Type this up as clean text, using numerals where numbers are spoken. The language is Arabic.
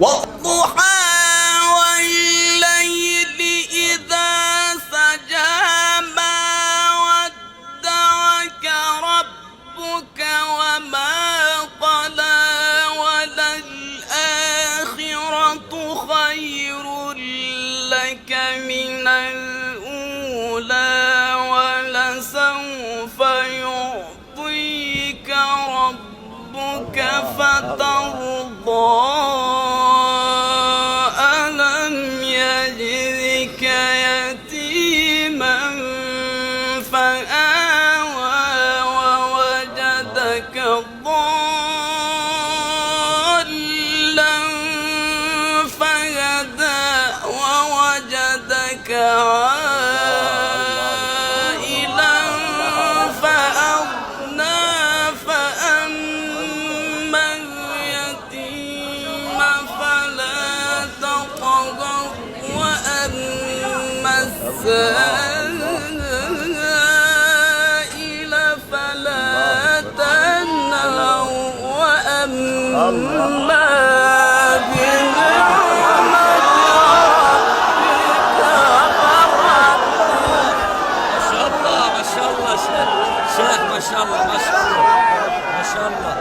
والضحى والليل إذا سجى ما ودعك ربك وما قلى وللآخرة خير لك من الأولى ولسوف يعطيك ربك فترضى ألم يجدك يتيما فآوى ووجدك ضالا فهدى ووجدك عائلا فأغنى فأما اليتيم فلا تقهر وأما السائل فلا تنهر وأما ما شاء الله شيخ، ما شاء الله ما شاء الله ما شاء الله.